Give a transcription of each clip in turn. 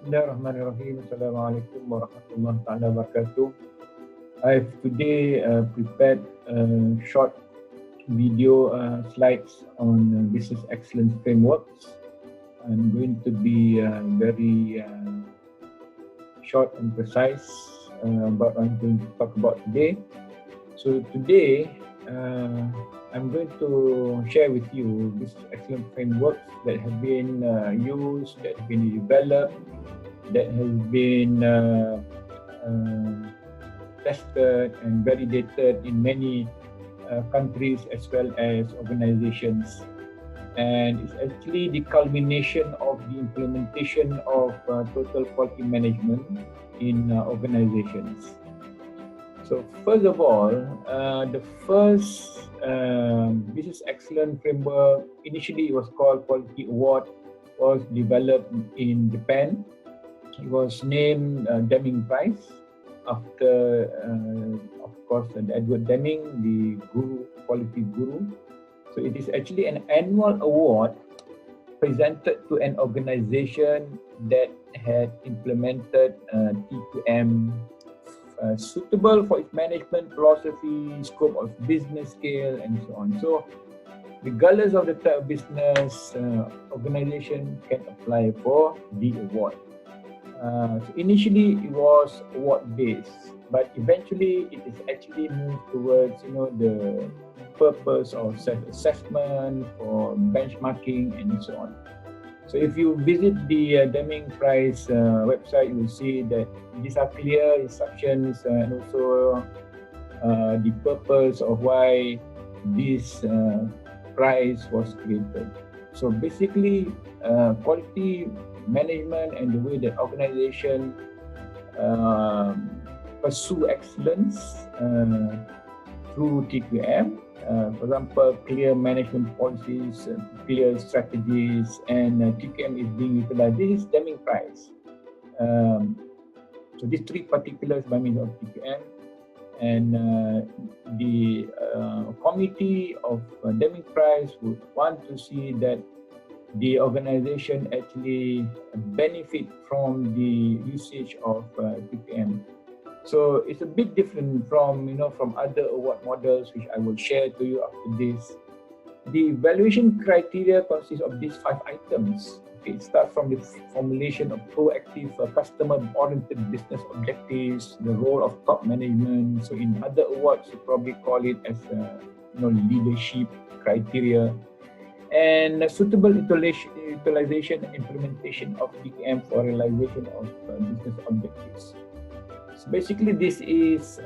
Bismillahirrahmanirrahim. Assalamualaikum warahmatullahi wabarakatuh. I've today prepared short video slides on business excellence frameworks. I'm going to be very short and precise about what I'm going to talk about today. So today, I'm going to share with you business excellence frameworks that have been used, that have been developed, that has been tested and validated in many countries as well as organizations. And it's actually the culmination of the implementation of total quality management in organizations. So first of all, the first business excellence framework, initially it was called Quality Award, was developed in Japan. It was named Deming Prize after, of course, Edward Deming, the quality guru. So it is actually an annual award presented to an organization that had implemented TQM suitable for its management philosophy, scope of business scale, and so on. So regardless of the type of business, organization can apply for the award. So initially it was award based, but eventually it is actually moved towards the purpose of self-assessment, for benchmarking, and so on. So if you visit the Deming Prize website, you will see that these are clear instructions and also the purpose of why this prize was created. So basically, quality management and the way that organization pursue excellence through TQM, for example, clear management policies, clear strategies, and TQM is being utilized. This is Deming Prize. So these three particulars by means of TQM, and the committee of Deming Prize would want to see that the organization actually benefit from the usage of TQM. So it's a bit different from other award models, which I will share to you after this. The evaluation criteria consists of these 5 items. Okay, it starts from the formulation of proactive customer-oriented business objectives, the role of top management. So in other awards, you probably call it as leadership criteria, and suitable utilization and implementation of TQM for realization of business objectives. So basically, this is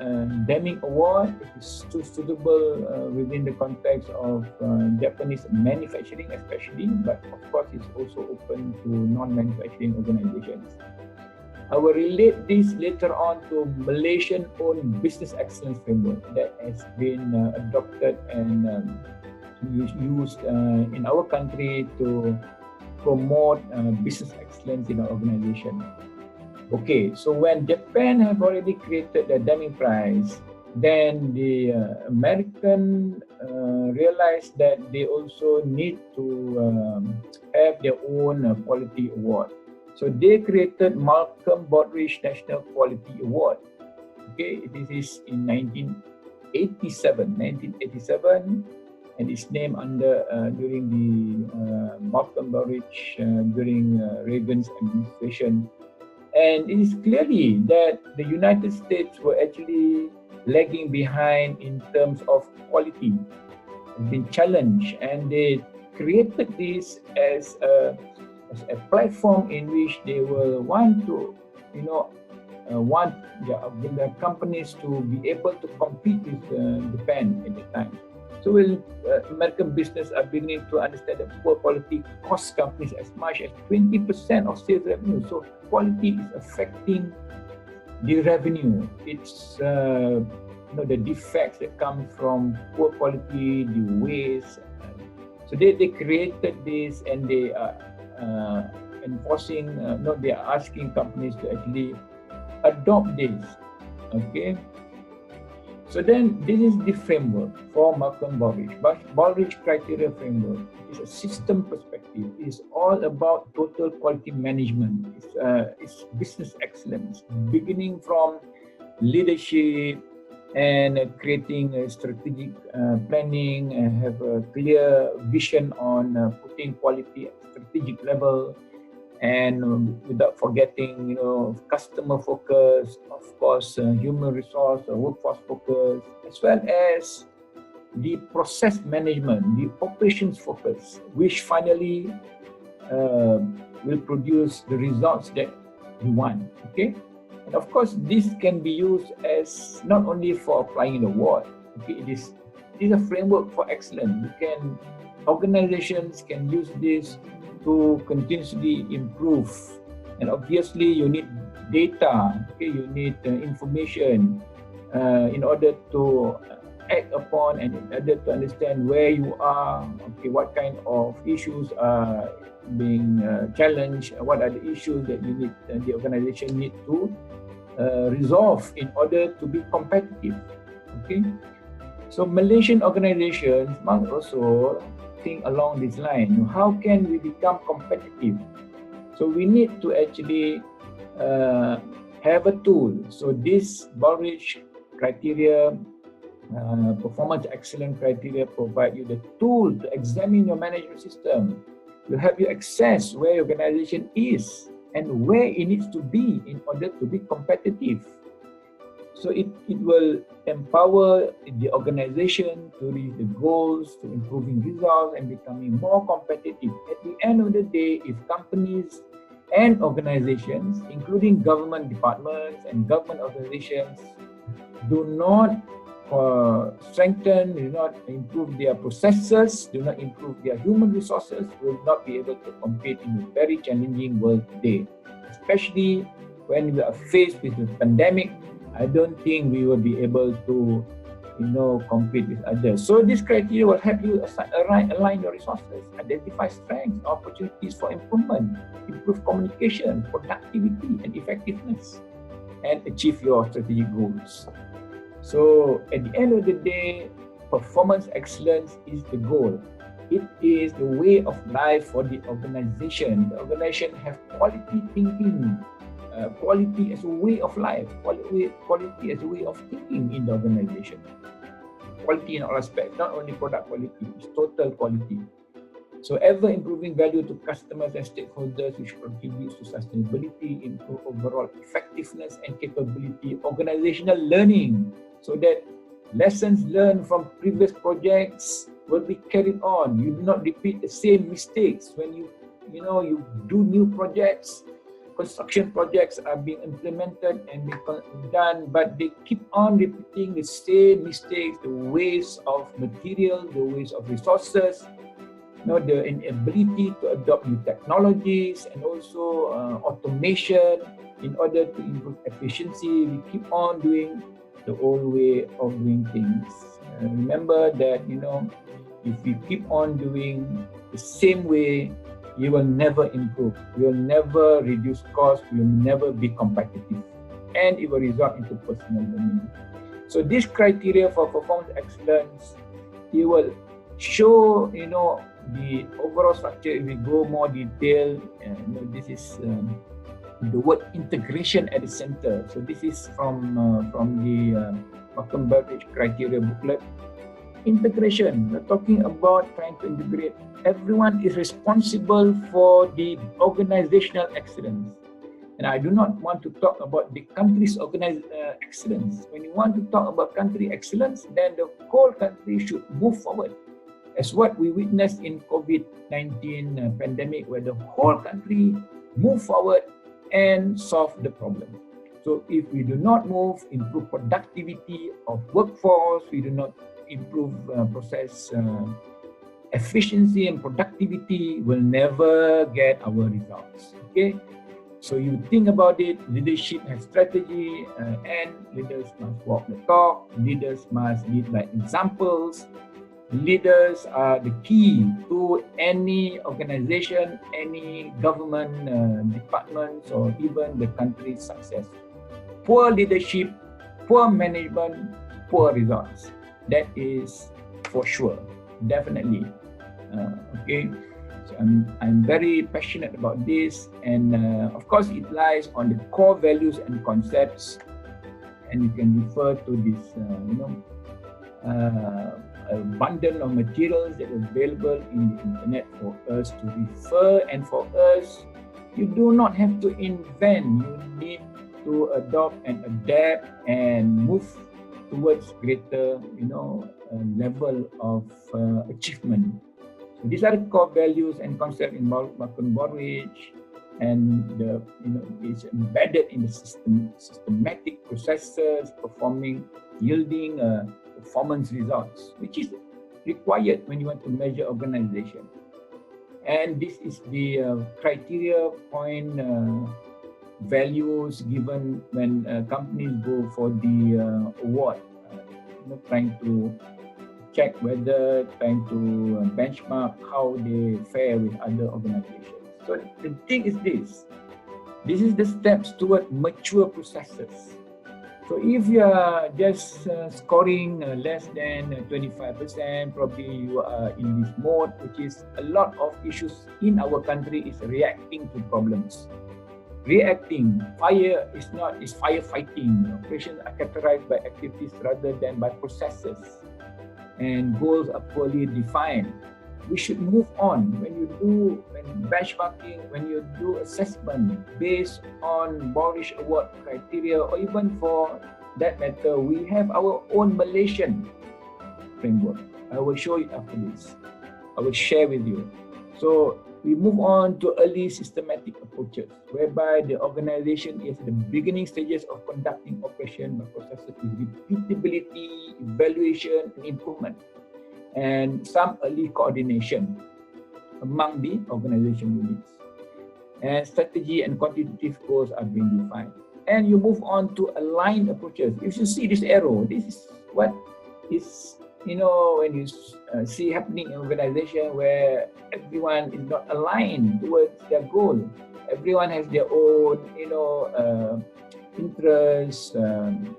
Deming Award. It is too suitable within the context of Japanese manufacturing especially, but of course it's also open to non-manufacturing organizations. I will relate this later on to Malaysian owned business excellence framework that has been adopted and used in our country to promote business excellence in our organization. Okay, so when Japan have already created the Deming Prize, then the American realized that they also need to have their own quality award. So they created Malcolm Baldrige National Quality Award. Okay, this is in 1987, and it's named under during the Malcolm Baldrige during Reagan's administration. And it is clearly that the United States were actually lagging behind in terms of quality. It's been challenged, and they created this as a platform in which they will want to, want their companies to be able to compete with Japan at the time. So American business are beginning to understand that poor quality costs companies as much as 20% of sales revenue. So quality is affecting the revenue. It's the defects that come from poor quality, the waste. So they created this, and they are enforcing. They are asking companies to actually adopt this. Okay. So then this is the framework for Malcolm Baldrige. Baldrige criteria framework is a system perspective. It's all about total quality management. It's business excellence, beginning from leadership and creating a strategic planning and have a clear vision on putting quality at strategic level, and without forgetting, customer focus, of course, human resource, workforce focus, as well as the process management, the operations focus, which finally will produce the results that you want. Okay, and of course, this can be used as not only for applying the award. Okay, it is a framework for excellence. Organizations can use this to continuously improve, and obviously you need data. Okay, you need information in order to act upon and in order to understand where you are. Okay, what kind of issues are being challenged? What are the issues that you need, the organization need to resolve in order to be competitive? Okay, so Malaysian organizations must also think along this line. How can we become competitive? So we need to actually have a tool. So this Baldrige criteria, performance excellence criteria, provide you the tool to examine your management system, to help you assess where your organization is and where it needs to be in order to be competitive. So it will empower the organization to reach the goals, to improving results and becoming more competitive. At the end of the day, if companies and organizations, including government departments and government organizations, do not strengthen, do not improve their processes, do not improve their human resources, will not be able to compete in a very challenging world today. Especially when we are faced with the pandemic, I don't think we will be able to, compete with others. So this criteria will help you align your resources, identify strengths, opportunities for improvement, improve communication, productivity, and effectiveness, and achieve your strategic goals. So at the end of the day, performance excellence is the goal. It is the way of life for the organization. The organization have quality thinking, quality as a way of life, quality as a way of thinking in the organization. Quality in all aspects, not only product quality, it's total quality. So ever improving value to customers and stakeholders, which contributes to sustainability, improve overall effectiveness and capability, organizational learning, so that lessons learned from previous projects will be carried on. You do not repeat the same mistakes when you do new projects. Construction projects are being implemented and done, but they keep on repeating the same mistakes, the waste of material, the waste of resources, the inability to adopt new technologies and also automation in order to improve efficiency. We keep on doing the old way of doing things. Remember that, if you keep on doing the same way, you will never improve, you will never reduce costs, you will never be competitive, and it will result into personal learning. So this criteria for performance excellence, it will show, the overall structure. If we go more detailed, this is the word integration at the center. So this is from the Malcolm Baldrige criteria booklet. Integration, we're talking about trying to integrate. Everyone is responsible for the organizational excellence. And I do not want to talk about the country's excellence. When you want to talk about country excellence, then the whole country should move forward. As what we witnessed in COVID-19 pandemic, where the whole country moved forward and solve the problem. So if we do not move, improve productivity of workforce, we do not improve process efficiency and productivity, will never get our results. Okay, so you think about it, leadership has strategy, and leaders must walk the talk, leaders must lead by examples. Leaders are the key to any organization, any government departments, or even the country's success. Poor leadership, poor management poor results. That is for sure, definitely. Okay, so I'm very passionate about this, and of course it lies on the core values and concepts, and you can refer to this, a bundle of materials that are available in the internet for us to refer, and for us, you do not have to invent. You need to adopt and adapt and move towards greater, level of achievement. So these are the core values and concepts in Malcolm Baldrige, and it's embedded in the systematic processes yielding performance results, which is required when you want to measure organization. And this is the criteria point values given when companies go for the award, trying to check trying to benchmark how they fare with other organizations. So the thing is this is the steps toward mature processes. So if you are just scoring less than 25%, probably you are in this mode, which is a lot of issues in our country is reacting to problems. Fire is firefighting. Operations are characterized by activities rather than by processes, and goals are poorly defined. We should move on when benchmarking, when you do assessment based on Baldrige Award criteria, or even for that matter, we have our own Malaysian framework. I will show it after this. I will share with you. So we move on to early systematic approaches, whereby the organization is at the beginning stages of conducting operation by processes with repeatability, evaluation, and improvement, and some early coordination among the organization units. And strategy and quantitative goals are being defined. And you move on to aligned approaches. If you see this arrow, this is what is, when you see happening in organization where everyone is not aligned towards their goal. Everyone has their own, interests and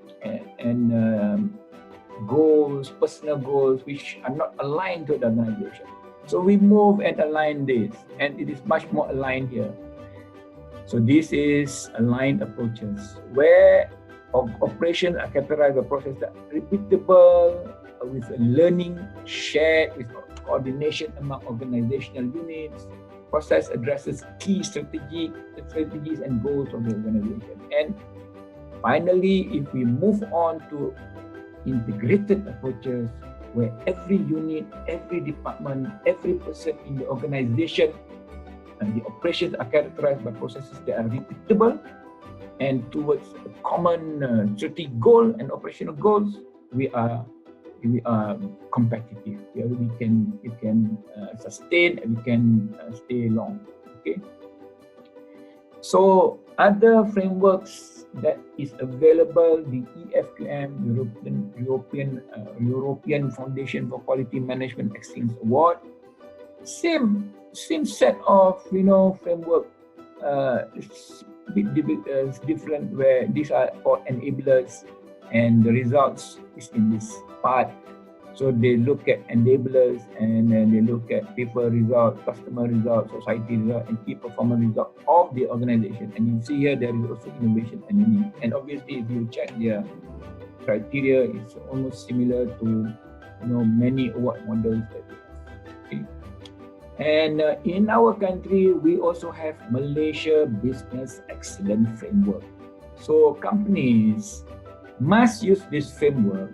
goals, personal goals, which are not aligned to the organization. So we move and align this, and it is much more aligned here. So this is aligned approaches, where operations are characterized by processes that are repeatable, with learning shared, with coordination among organizational units. Process addresses key strategies and goals of the organization. And finally, if we move on to integrated approaches, where every unit, every department, every person in the organization and the operations are characterized by processes that are repeatable and towards a common strategic goal and operational goals, we are competitive. We can sustain, and we can stay long. Okay. So other frameworks that is available, the EFQM, European Foundation for Quality Management Excellence Award, same set of framework. It's a bit different, where these are all enablers, and the results is in this part. So they look at enablers, and then they look at people results, customer results, society results, and key performance results of the organization. And you see here there is also innovation and unique. And obviously, if you check their criteria, it's almost similar to many award models that we have. Okay. And in our country, we also have Malaysia Business Excellence Framework. So companies must use this framework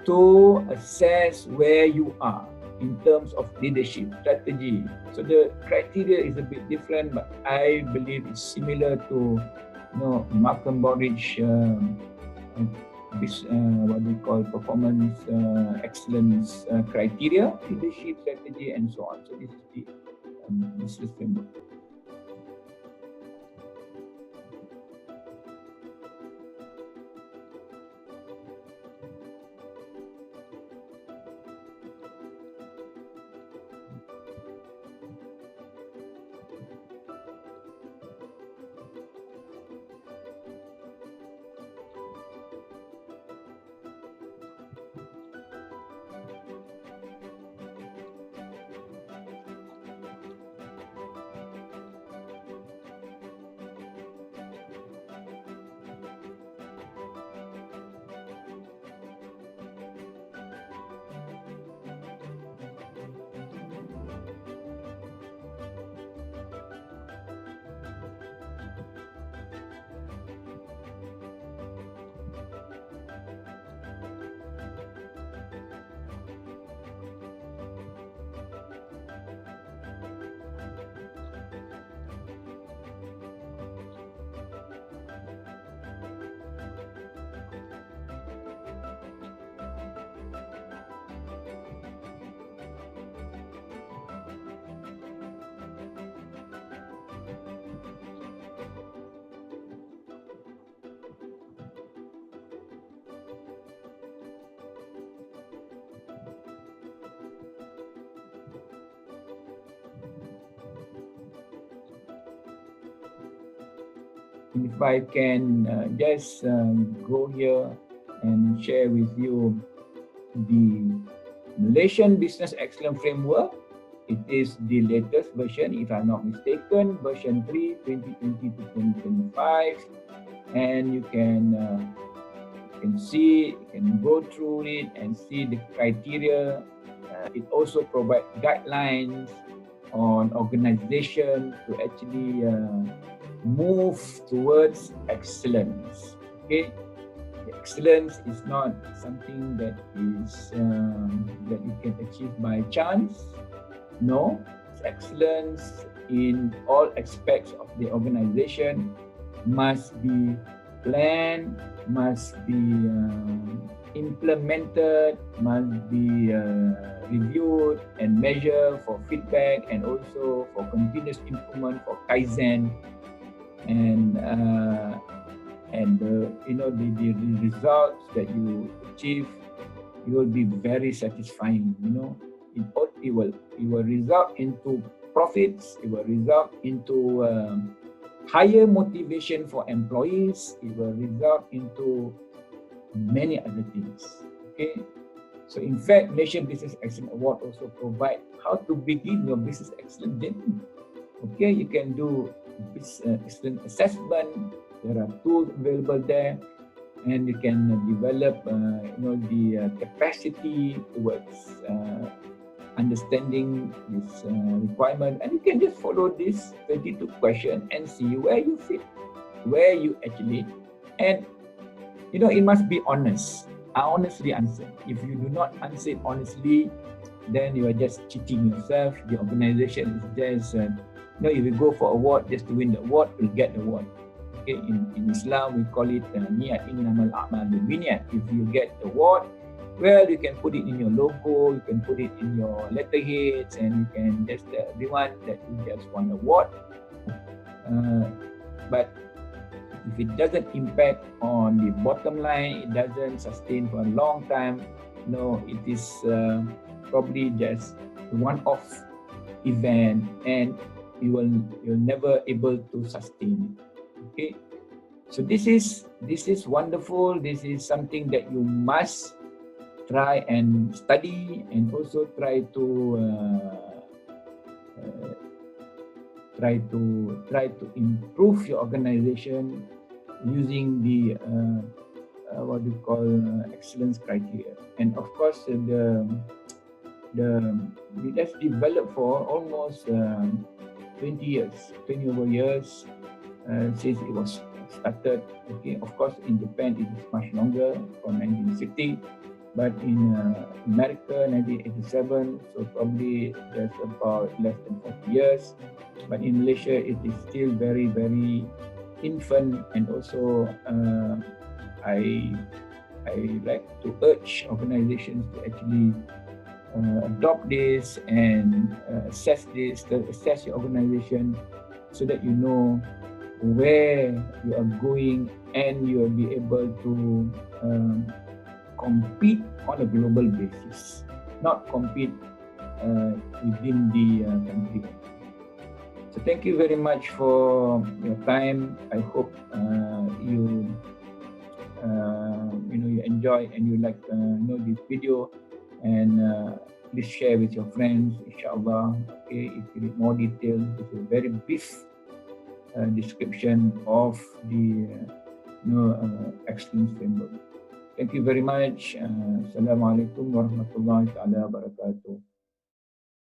to assess where you are in terms of leadership strategy. So the criteria is a bit different, but I believe it's similar to Malcolm Baldrige what we call performance excellence criteria, leadership strategy, and so on. So this is the business framework. if I can just go here and share with you the Malaysian Business Excellence Framework. It is the latest version, if I'm not mistaken, version 3, 2020 to 2025. And you can see, you can go through it and see the criteria. It also provides guidelines on organization to actually move towards excellence. Okay, excellence is not something that is that you can achieve by chance. No, it's excellence in all aspects of the organization must be planned, must be implemented, must be reviewed and measured for feedback, and also for continuous improvement, for Kaizen, and the results that you achieve, you will be very satisfying. It will result into profits. It will result into higher motivation for employees. It will result into many other things. Okay, so in fact, Malaysian Business Excellence Award also provide how to begin your business excellence journey. Okay, you can do business excellence assessment. There are tools available there, and you can develop the capacity towards understanding this requirement, and you can just follow this 32 questions and see where you fit, where you actually, and it must be honest. I honestly answer. If you do not answer it honestly, then you are just cheating yourself. The organization is just, if you go for award just to win the award, you'll get the award. Okay, in Islam we call it niat innamal a'malu binniyat. If you get the award, well, you can put it in your logo, you can put it in your letterheads, and you can just tell everyone that you just won an award. But if it doesn't impact on the bottom line, it doesn't sustain for a long time, it is probably just a one-off event, and you're never able to sustain it. Okay, so this is wonderful. This is something that you must try and study, and also try to improve your organization using the what we call excellence criteria. And of course, that's developed for almost 20 over years since it was started. Okay, of course, in Japan it is much longer, from 1960. But in America, 1987, so probably that's about less than 40 years. But in Malaysia, it is still very, very infant. And also, I like to urge organizations to actually adopt this and assess your organization, so that you know where you are going, and you will be able to compete on a global basis, not compete within the country. So thank you very much for your time. I hope you enjoy and you like this video, and please share with your friends, inshallah. Okay, if you need more details, it's a very brief description of the excellence framework. Thank you very much. Assalamualaikum warahmatullahi wabarakatuh.